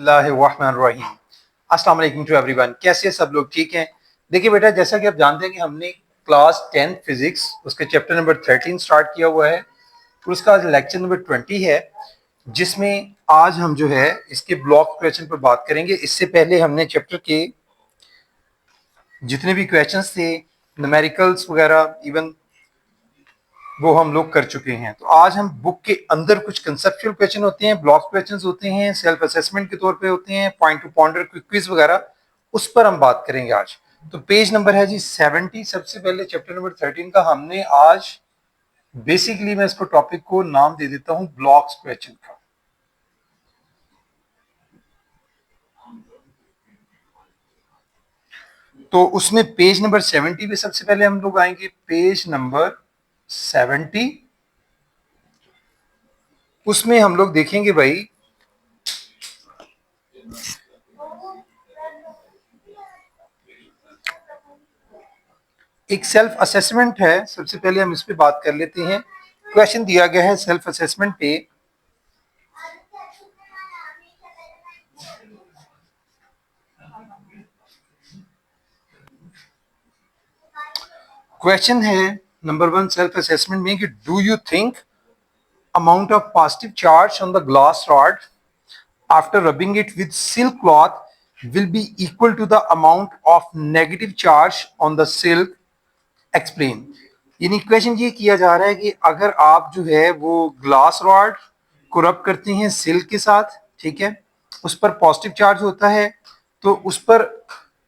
बिस्मिल्लाहिर्रहमानिर्रहीम। अस्सलाम वालेकुम टू एवरीवन। कैसे हैं सब लोग? ठीक हैं। देखिए बेटा, जैसा कि आप जानते हैं कि हमने क्लास 10 फिजिक्स उसके चैप्टर नंबर 13 स्टार्ट किया हुआ है और उसका लेक्चर नंबर 20 है, जिसमें आज हम जो है इसके ब्लॉक क्वेश्चन पर बात करेंगे। इससे पहले हमने चैप्टर के जितने भी क्वेश्चंस थे, न्यूमेरिकल्स वगैरह, इवन वो हम लोग कर चुके हैं। तो आज हम बुक के अंदर कुछ कंसेप्चुअल क्वेश्चन होते हैं, ब्लॉक क्वेश्चंस होते हैं, सेल्फ असेसमेंट के तौर पे होते हैं, पॉइंट टू पॉइंटर क्विज वगैरह, उस पर हम बात करेंगे आज। तो पेज नंबर है जी 70। सबसे पहले चैप्टर नंबर 13 का हमने आज बेसिकली, मैं इसको टॉपिक को नाम दे देता हूं ब्लॉक्स क्वेश्चन का। तो उसमें पेज नंबर 70 पे सबसे पहले हम लोग आएंगे। पेज नंबर 70, उसमें हम लोग देखेंगे भाई एक सेल्फ असेसमेंट है। सबसे पहले हम इस पे बात कर लेते हैं। क्वेश्चन दिया गया है सेल्फ असेसमेंट पे। क्वेश्चन है नंबर 1 सेल्फ असेसमेंट में कि do you think amount of positive charge on the glass rod after rubbing it with silk cloth will be equal to the amount of negative charge on the silk? Explain। यानी question ये किया जा रहा है कि अगर आप जो है वो ग्लास रॉड को रब करते हैं सिल्क के साथ, ठीक है, उस पर पॉजिटिव चार्ज होता है, तो उस पर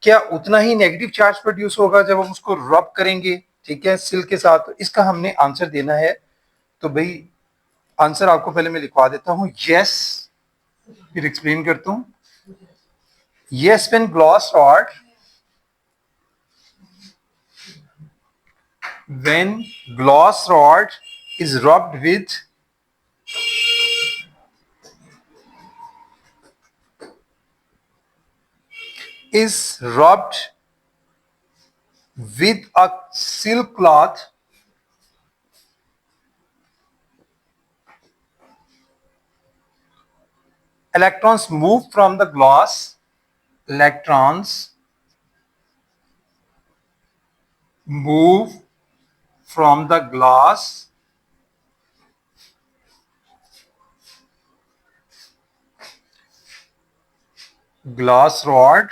क्या उतना ही नेगेटिव चार्ज प्रोड्यूस होगा जब हम उसको रब करेंगे, ठीक है, सिल्क के साथ? तो इसका हमने आंसर देना है। तो भाई आंसर आपको पहले मैं लिखवा देता हूं, यस, फिर एक्सप्लेन करता हूं। Yes, when glass rod when glass rod is rubbed with a silk cloth, electrons move from the glass, electrons move from the glass rod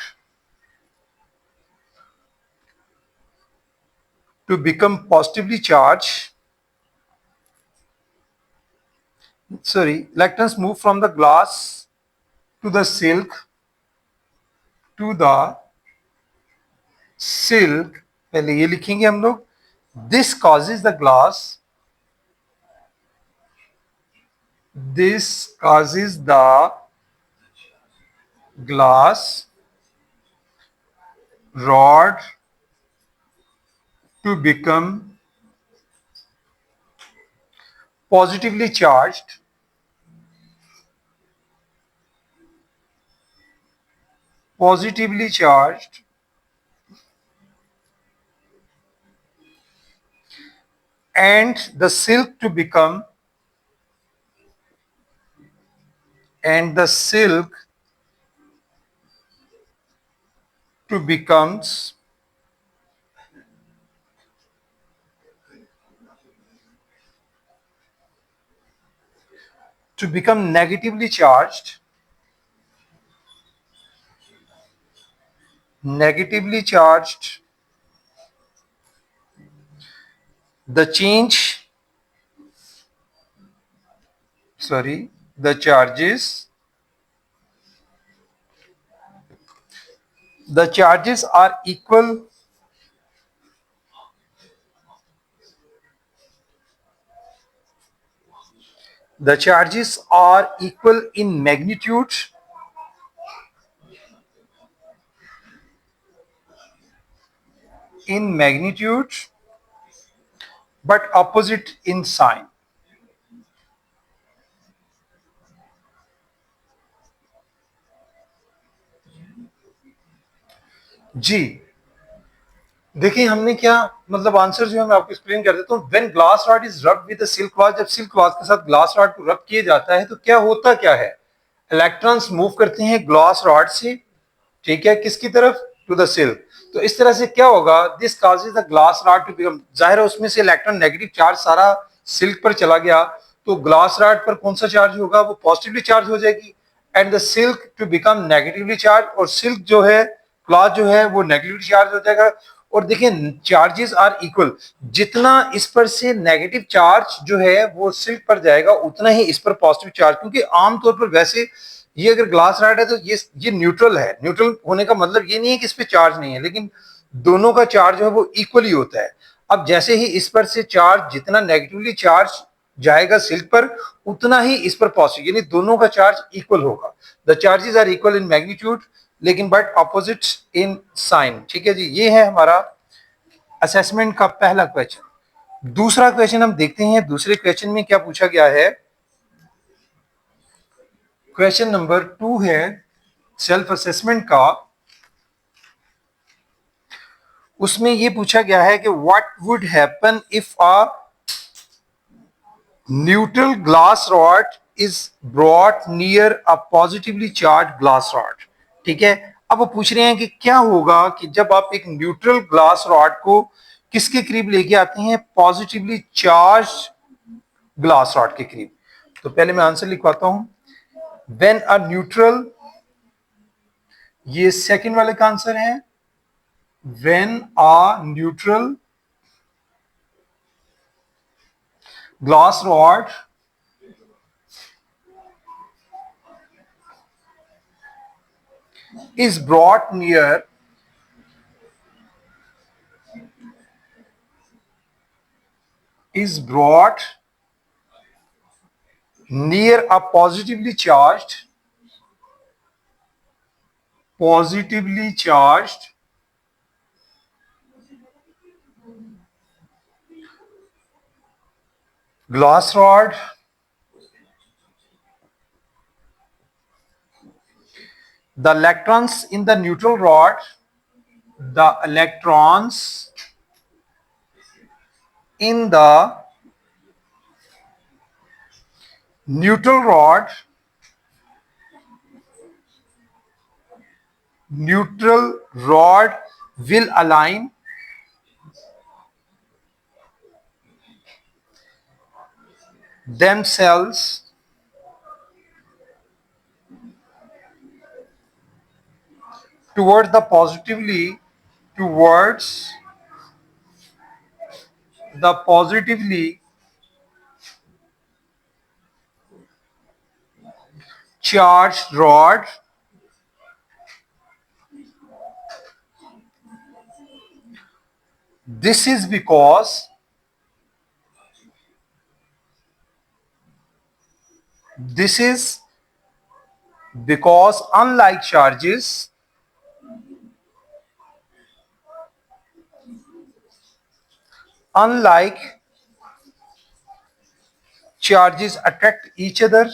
to become positively charged. Sorry, electrons move from the glass to the silk, पहले ये लिखेंगे हम लोग। This causes the glass rod to become positively charged, and the silk to become becomes to become negatively charged, the charges are equal in magnitude but opposite in sign। जी देखिए, हमने क्या मतलब answer जो है मैं आपको एक्सप्लेन कर देता हूँ। When glass rod is rubbed with a silk cloth, जब सिल्क क्लॉथ के साथ ग्लास रॉड को रब किया जाता है तो क्या होता क्या है? इलेक्ट्रॉन्स मूव करते हैं ग्लास रॉड से, ठीक है, किसकी तरफ, टू द सिल्क। तो इस तरह से क्या होगा, this causes the glass rod to become, जाहिर है उसमें से इलेक्ट्रॉन नेगेटिव चार्ज सारा सिल्क पर चला गया, तो ग्लास रॉड पर कौन सा चार्ज होगा, वो पॉजिटिवली चार्ज हो जाएगी, and the silk to become negatively charge, और सिल्क जो है, क्लॉथ जो है वो नेगेटिवली चार्ज हो जाएगा। और देखिए चार्जेस आर इक्वल, जितना इस पर से नेगेटिव चार्ज जो है वो सिल्क पर जाएगा उतना ही इस पर पॉजिटिव चार्ज, क्योंकि आमतौर पर वैसे ये अगर ग्लास रॉड है तो ये न्यूट्रल है। न्यूट्रल होने का मतलब ये नहीं है कि इस पे चार्ज नहीं है, लेकिन दोनों का चार्ज जो है वो इक्वली होता है। अब जैसे ही इस पर से चार्ज जितना नेगेटिवली चार्ज जाएगा सिल्क पर, उतना ही इस पर पॉजिटिव, यानी दोनों का चार्ज इक्वल होगा। The charges are equal in magnitude लेकिन बट ऑपोजिट इन साइन। ठीक है जी, ये है हमारा असेसमेंट का पहला क्वेश्चन। दूसरा क्वेश्चन हम देखते हैं, दूसरे क्वेश्चन में क्या पूछा गया है। क्वेश्चन नंबर 2 है सेल्फ असेसमेंट का। उसमें यह पूछा गया है कि what would happen if a neutral glass rod is brought near a positively charge glass rod. ठीक है, अब वो पूछ रहे हैं कि क्या होगा कि जब आप एक न्यूट्रल ग्लास रॉड को किसके करीब लेके आते हैं, पॉजिटिवली चार्ज ग्लास रॉड के करीब। तो पहले मैं आंसर लिखवाता हूं, व्हेन अ न्यूट्रल, ये सेकंड वाले का आंसर है, when a neutral glass rod is brought near a positively charged glass rod, the electrons in the neutral rod, the electrons in the neutral rod will align themselves towards the positively charged rod. This is because unlike charges attract each other,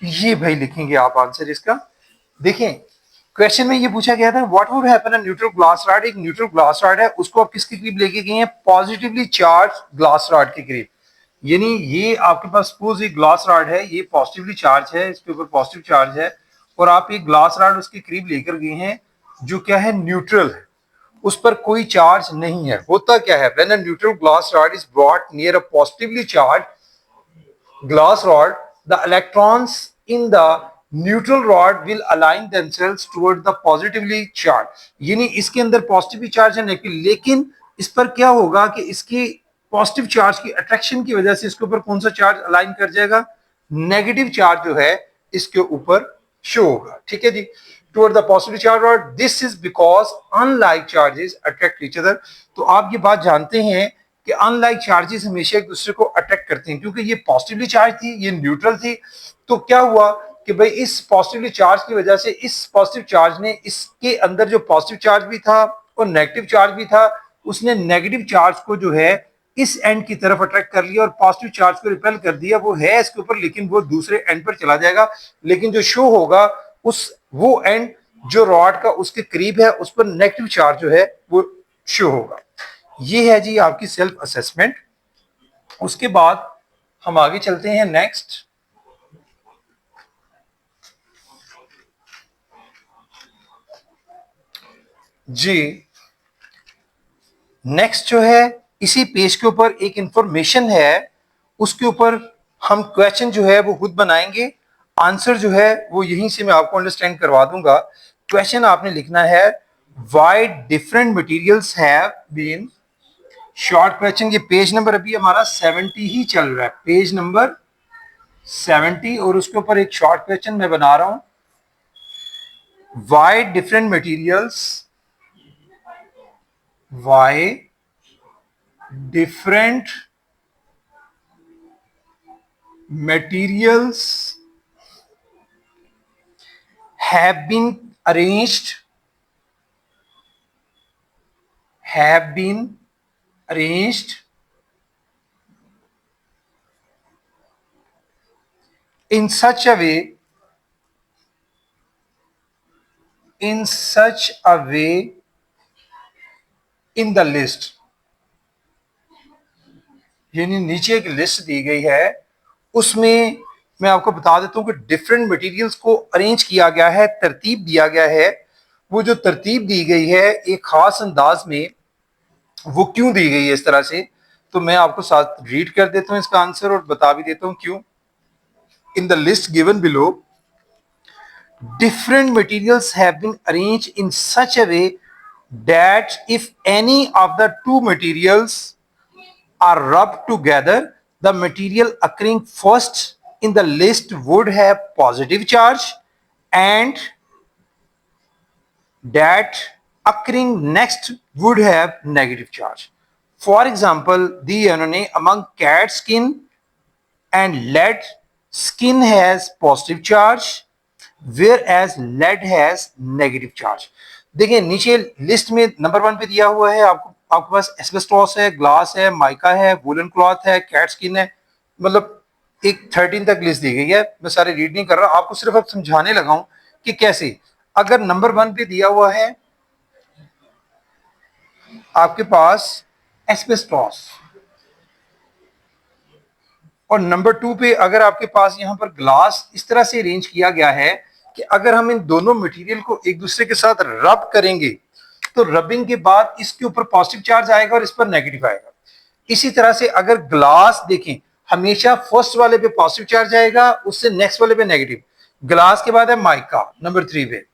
ये भाई लिखेंगे आप answer इसका। देखें question में ये पूछा गया था what would happen a neutral glass rod, एक न्यूट्रल ग्लास रॉड है, उसको आप किसके करीब लेके गए हैं, पॉजिटिवली चार्ज ग्लास रॉड के करीब। यानी ये आपके पास सपोज एक ग्लास रॉड है, ये पॉजिटिवली चार्ज है, इसके ऊपर पॉजिटिव चार्ज है, और आप एक ग्लास रॉड उसके करीब लेकर गए हैं जो क्या है, न्यूट्रल है, उस पर कोई चार्ज नहीं है। होता क्या है, when a neutral glass rod is brought near a positively charge glass rod, the electrons in the neutral rod will align themselves toward the positively charged। यानी इसके अंदर पॉजिटिव चार्ज है नेगेटिव, लेकिन इस पर क्या होगा कि इसकी पॉजिटिव चार्ज की अट्रैक्शन की वजह से इसके ऊपर कौन सा चार्ज अलाइन कर जाएगा, नेगेटिव चार्ज जो है इसके ऊपर शो होगा। ठीक है जी, toward the positive charge rod, this is because unlike charges attract each other। तो आप ये बात जानते हैं कि अनलाइक चार्जेस हमेशा एक दूसरे को अट्रैक्ट करते हैं, क्योंकि ये पॉजिटिवली चार्ज थी, ये न्यूट्रल थी। तो क्या हुआ कि भाई इस पॉजिटिवली चार्ज की वजह से इस पॉजिटिव चार्ज ने, इसके अंदर जो पॉजिटिव चार्ज भी था और नेगेटिव चार्ज भी था, उसने नेगेटिव चार्ज को जो है इस एंड की तरफ अट्रैक्ट कर लिया और पॉजिटिव चार्ज को रिपेल कर दिया। वो है इसके ऊपर लेकिन वो दूसरे एंड पर चला जाएगा, लेकिन जो शो होगा उस वो एंड जो रॉड का उसके करीब है उस पर नेगेटिव चार्ज जो है वो शो होगा। ये है जी आपकी सेल्फ असेसमेंट। उसके बाद हम आगे चलते हैं नेक्स्ट। जी नेक्स्ट जो है इसी पेज के ऊपर एक इंफॉर्मेशन है, उसके ऊपर हम क्वेश्चन जो है वो खुद बनाएंगे। आंसर जो है वो यहीं से मैं आपको अंडरस्टैंड करवा दूंगा। क्वेश्चन आपने लिखना है why different materials have been, short question. ये पेज नंबर अभी हमारा 70 ही चल रहा है, पेज नंबर 70, और उसके ऊपर एक शॉर्ट क्वेश्चन मैं बना रहा हूं। Why different materials, why different materials have been arranged, have been arranged in such a way, in such a way in the list। यानी नीचे एक लिस्ट दी गई है, उसमें मैं आपको बता देता हूं कि डिफरेंट मटेरियल्स को अरेंज किया गया है, तरतीब दिया गया है। वो जो तरतीब दी गई है एक खास अंदाज में, वो क्यों दी गई है इस तरह से, तो मैं आपको साथ रीड कर देता हूं इसका आंसर और बता भी देता हूं क्यों। In the list given below, different materials have been arranged in such a way that if any of the two materials are rubbed together, the material occurring first in the list would have positive charge and that occurring next would have negative charge. For example, the among cat skin and lead, skin has positive charge whereas lead has negative charge. देखिए नीचे list में number 1 पे दिया हुआ है आपको, आपके पास asbestos है, ग्लास है, माइका है, वुलन क्लॉथ है, कैट स्किन है, मतलब एक 13 तक लिस्ट दी गई है। मैं सारे रीड नहीं कर रहा, आपको सिर्फ अब समझाने लगा हूं कि कैसे। अगर नंबर 1 पे दिया हुआ है आपके पास एस्बेस्टॉस, और नंबर 2 पे अगर आपके पास यहां पर ग्लास इस तरह से अरेंज किया गया है कि अगर हम इन दोनों मटेरियल को एक दूसरे के साथ रब करेंगे तो रबिंग के बाद इसके ऊपर पॉजिटिव चार्ज आएगा और इस पर नेगेटिव आएगा। इसी तरह से अगर ग्लास देखें, हमेशा फर्स्ट वाले पे पॉजिटिव चार्ज आएगा, उससे नेक्स्ट वाले पे नेगेटिव। ग्लास के बाद है माइका नंबर 3 पे।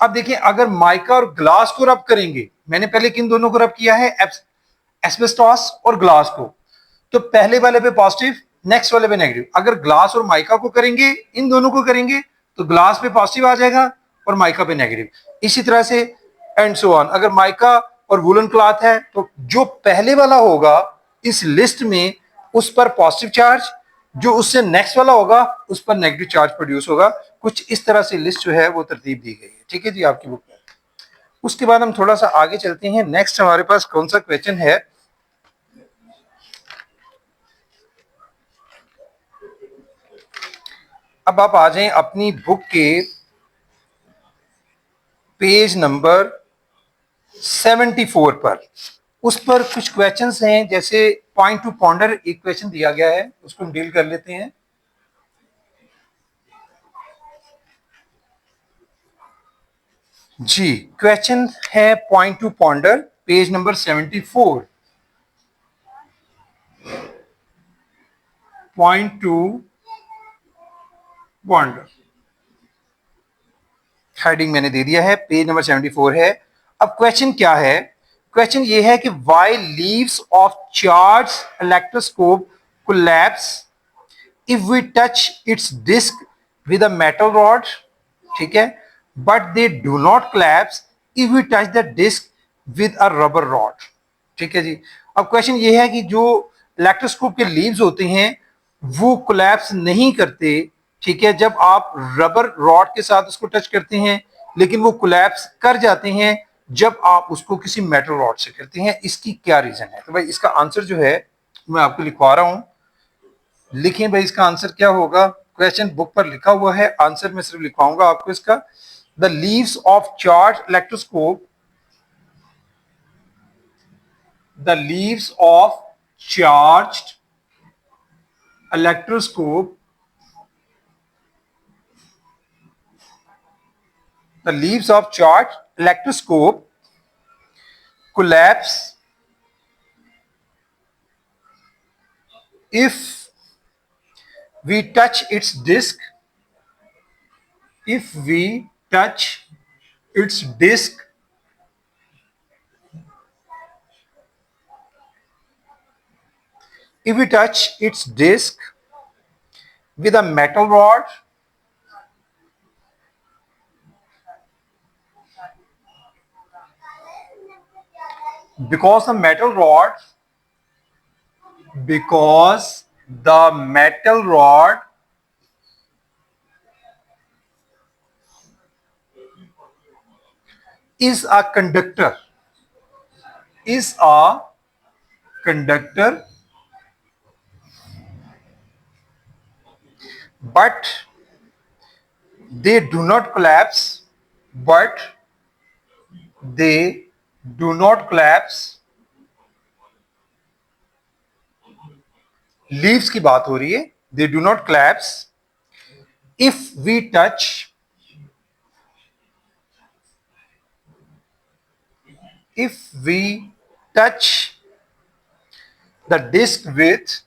अब देखिए अगर माइका और ग्लास को रब करेंगे, मैंने पहले किन दोनों को रब किया है, एस्बेस्टॉस और ग्लास को, तो पहले वाले पे पॉजिटिव, नेक्स्ट वाले पे नेगेटिव। अगर ग्लास और माइका को करेंगे, इन दोनों को करेंगे, तो ग्लास पे पॉजिटिव आ जाएगा और माइका पे नेगेटिव। इसी तरह से एंड सो ऑन। अगर माइका और वुलन क्लॉथ है तो जो पहले वाला होगा इस लिस्ट में उस पर पॉजिटिव चार्ज, जो उससे नेक्स्ट वाला होगा उस पर नेगेटिव चार्ज प्रोड्यूस होगा। कुछ इस तरह से लिस्ट जो है वो तरतीब दी गई है, ठीक है जी आपकी बुक में। उसके बाद हम थोड़ा सा आगे चलते हैं। नेक्स्ट हमारे पास कौन सा क्वेश्चन है, अब आप आ जाएं अपनी बुक के पेज नंबर 74 पर। उस पर कुछ क्वेश्चंस हैं, जैसे पॉइंट टू पॉन्डर एक क्वेश्चन दिया गया है, उसको हम डील कर लेते हैं। जी क्वेश्चन है point two ponder, page number 74। Point two ponder heading मैंने दे दिया है, पेज नंबर 74 है। अब क्वेश्चन क्या है, क्वेश्चन ये है कि why leaves of charge electroscope collapse if we touch its disc with a metal rod, ठीक है, but they do not collapse if we touch the disc with a rubber rod, ठीक है जी। अब क्वेश्चन ये है कि जो इलेक्ट्रोस्कोप के लीव्स होते हैं वो कोलैप्स नहीं करते, ठीक है, जब आप रबर रॉड के साथ उसको टच करते हैं, लेकिन वो कोलैप्स कर जाते हैं जब आप उसको किसी मेटल रॉड से करते हैं। इसकी क्या रीजन है? तो भाई इसका आंसर जो है मैं आपको लिखवा रहा हूं, लिखें भाई इसका आंसर क्या होगा। क्वेश्चन बुक पर लिखा हुआ है, आंसर मैं सिर्फ लिखवाऊंगा आपको इसका। The leaves of charge electroscope the leaves of charged electroscope, the leaves of charged electroscope collapse if we touch its disc, if we touch its disc, if we touch its disc with a metal rod, because the metal rod, because the metal rod is a conductor, is a conductor, but they do not collapse, but they do not collapse. Leaves की बात हो रही है. They do not collapse if we touch, if we touch the disc with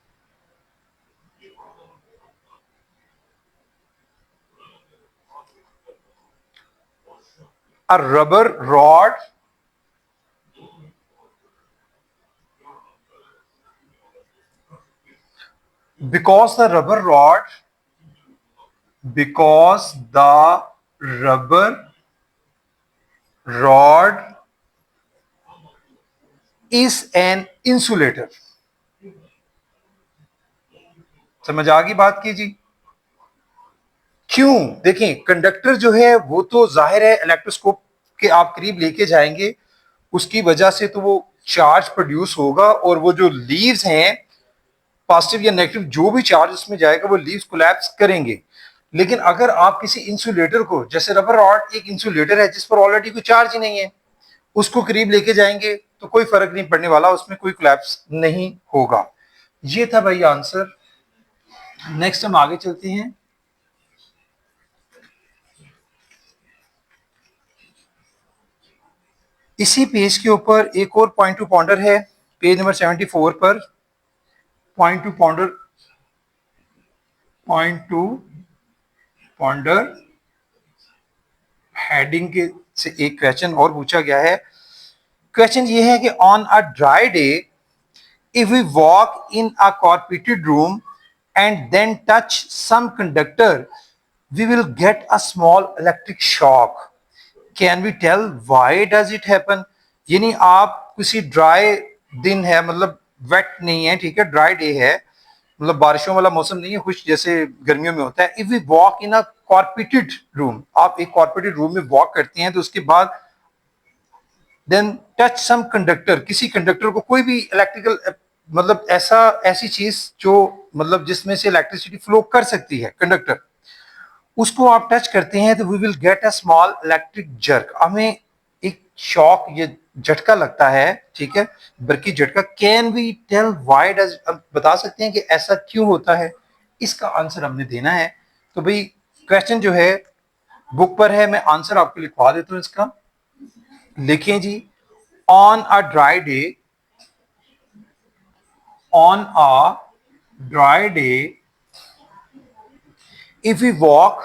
a rubber rod, because the rubber rod, because the rubber rod is an insulator. समझ आ गई बात की जी. क्यों? देखें, कंडक्टर जो है वो तो जाहिर है इलेक्ट्रोस्कोप के आप करीब लेके जाएंगे, उसकी वजह से तो वो चार्ज प्रोड्यूस होगा, और वो जो लीव्स हैं पॉजिटिव या नेगेटिव जो भी चार्ज उसमें जाएगा वो लीव्स कोलैप्स करेंगे. लेकिन अगर आप किसी इंसुलेटर को, जैसे रबर रॉड एक इंसुलेटर है जिस पर ऑलरेडी कोई चार्ज ही नहीं है, उसको करीब लेके जाएंगे तो कोई फर्क नहीं पड़ने वाला, उसमें कोई कोलैप्स नहीं होगा. ये था भाई आंसर. नेक्स्ट हम आगे चलते हैं. इसी पेज के ऊपर एक और पॉइंट टू पॉन्डर है, पेज नंबर 74 पर. Point two ponder, point two ponder heading के से एक क्वेश्चन और पूछा गया है. क्वेश्चन ये है कि on a dry day if we walk in a carpeted room and then touch some conductor, we will get a small electric shock. Can we tell why does it happen? यानी आप किसी dry दिन है, मतलब wait नहीं है, ठीक है, ड्राई डे है, मतलब बारिशों वाला मौसम नहीं है, खुश जैसे गर्मियों में होता है. If we walk in a carpeted room, आप एक कॉर्पेटेड रूम में वॉक करते हैं तो उसके बाद देन टच सम कंडक्टर, किसी कंडक्टर को, कोई भी इलेक्ट्रिकल, मतलब ऐसी चीज जो मतलब जिसमें से इलेक्ट्रिसिटी फ्लो कर सकती है, कंडक्टर, उसको आप टच करते हैं तो we will get a small electric jerk, हमें एक शॉक, ये झटका लगता है, ठीक है, बरकी झटका. Can we tell why does, बता सकते हैं कि ऐसा क्यों होता है? इसका आंसर हमने देना है. तो भाई क्वेश्चन जो है बुक पर है, मैं आंसर आपको लिखवा देता हूं इसका. लिखें जी. On a dry day, on a dry day, if we walk,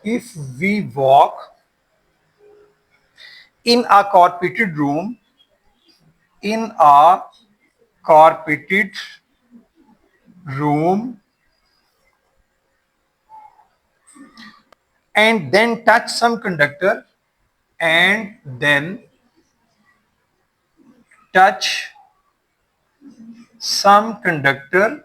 if we walk in a carpeted room, in a carpeted room, and then touch some conductor, and then touch some conductor,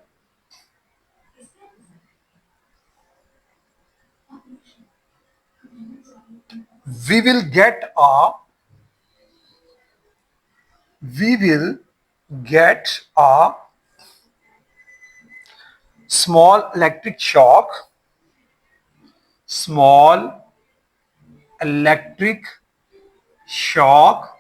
we will get a, we will get a small electric shock, small electric shock,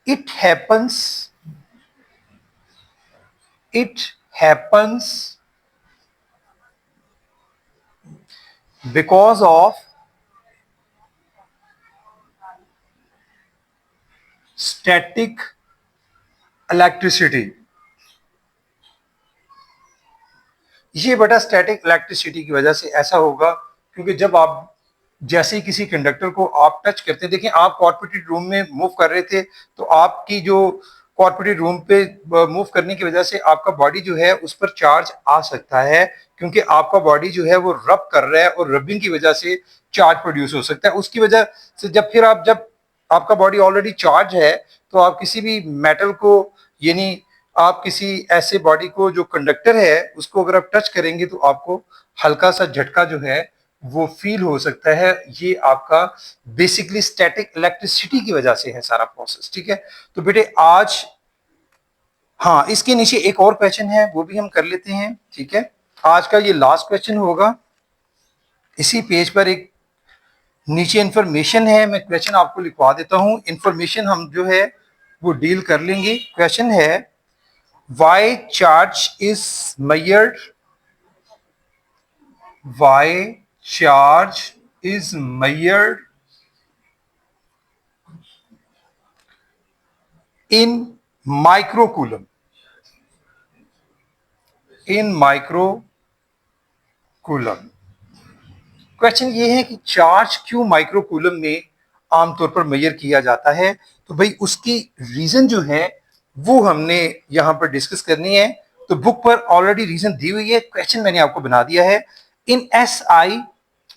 it happens because of static electricity. ये बेटा static electricity की वजह से ऐसा होगा, क्योंकि जब आप जैसे ही किसी कंडक्टर को आप टच करते हैं, देखिए आप कॉर्पोरेटेड रूम में मूव कर रहे थे, तो आपकी जो कॉर्पोरेटेड रूम पे मूव करने की वजह से आपका बॉडी जो है उस पर चार्ज आ सकता है, क्योंकि आपका बॉडी जो है वो रब कर रहा है और रबिंग की वजह से चार्ज प्रोड्यूस हो सकता है। उसकी वजह से जब आपका बॉडी ऑलरेडी चार्ज है, तो आप किसी भी मेटल को, यानी आप किसी ऐसे बॉडी को जो कंडक्टर है उसको अगर आप टच करेंगे तो आपको हल्का सा झटका जो है वो फील हो सकता है। ये आपका बेसिकली स्टैटिक इलेक्ट्रिसिटी की वजह से है सारा प्रोसेस, ठीक है। तो बेटे आज, हाँ, इसके नीचे एक और क्वेश्चन है वो भी हम कर लेते हैं, ठीक है। आज का ये लास्ट क्वेश्चन होगा। इसी पेज पर एक नीचे इंफॉर्मेशन है, मैं क्वेश्चन आपको लिखवा देता हूं, इंफॉर्मेशन हम जो है वो डील कर लेंगे। क्वेश्चन है, why charge is measured, why charge is measured in microcoulomb, in microcoulomb। Question ये है कि चार्ज क्यों माइक्रोकूलम में आमतौर पर मेजर किया जाता है। तो भाई उसकी रीजन जो है वो हमने यहां पर डिस्कस करनी है। तो बुक पर ऑलरेडी रीजन दी हुई है, क्वेश्चन मैंने आपको बना दिया है। इन एस आई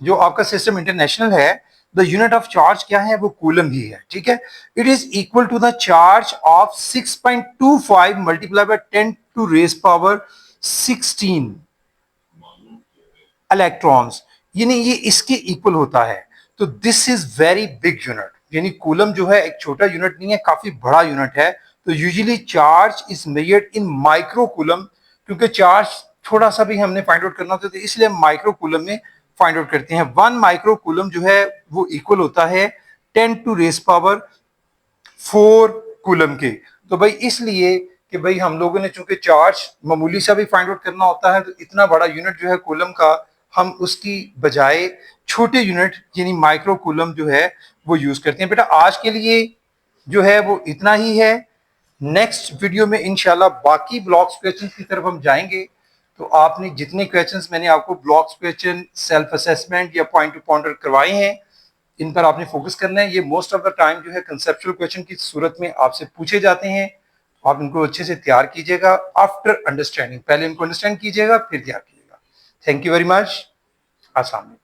जो आपका सिस्टम इंटरनेशनल है, द यूनिट ऑफ चार्ज क्या है, वो कूलम ही है, ठीक है। It is equal to the charge of 6.25 multiply by 10 to raise power 16 electrons, यानी ये इसके इक्वल होता है। तो this is very big unit, यानी कूलम जो है एक छोटा यूनिट नहीं है, काफी बड़ा यूनिट है। तो usually charge is measured in micro coulomb, क्योंकि चार्ज थोड़ा सा भी हमने फाइंड आउट करना होता है, तो इसलिए माइक्रो कूलम में फाइंड आउट करते हैं। 1 माइक्रो कूलम जो है वो इक्वल होता है 10 टू रेज पावर 4 कूलम के। तो भाई इसलिए कि भाई हम लोगों ने चूंकि चार्ज मामूली सा भी फाइंड आउट करना होता है, तो इतना बड़ा यूनिट जो है कूलम का, हम उसकी बजाय छोटे यूनिट यानी माइक्रो कूलम जो है वो यूज करते हैं। बेटा आज के लिए जो है वो इतना ही है। नेक्स्ट वीडियो में इंशाल्लाह बाकी ब्लॉक्स क्वेश्चन की तरफ हम जाएंगे। तो आपने जितने क्वेश्चंस मैंने आपको ब्लॉक्स क्वेश्चन, सेल्फ असेसमेंट या पॉइंट टू पॉइंटर करवाए हैं, इन पर आपने फोकस करना है। ये मोस्ट ऑफ द टाइम जो है कंसेप्चुअल क्वेश्चन की सूरत में आपसे पूछे जाते हैं। आप इनको अच्छे से तैयार कीजिएगा आफ्टर अंडरस्टैंडिंग, पहले इनको अंडरस्टैंड कीजिएगा फिर तैयार कीजिएगा। Thank you very much. अस्सलाम वालेकुम।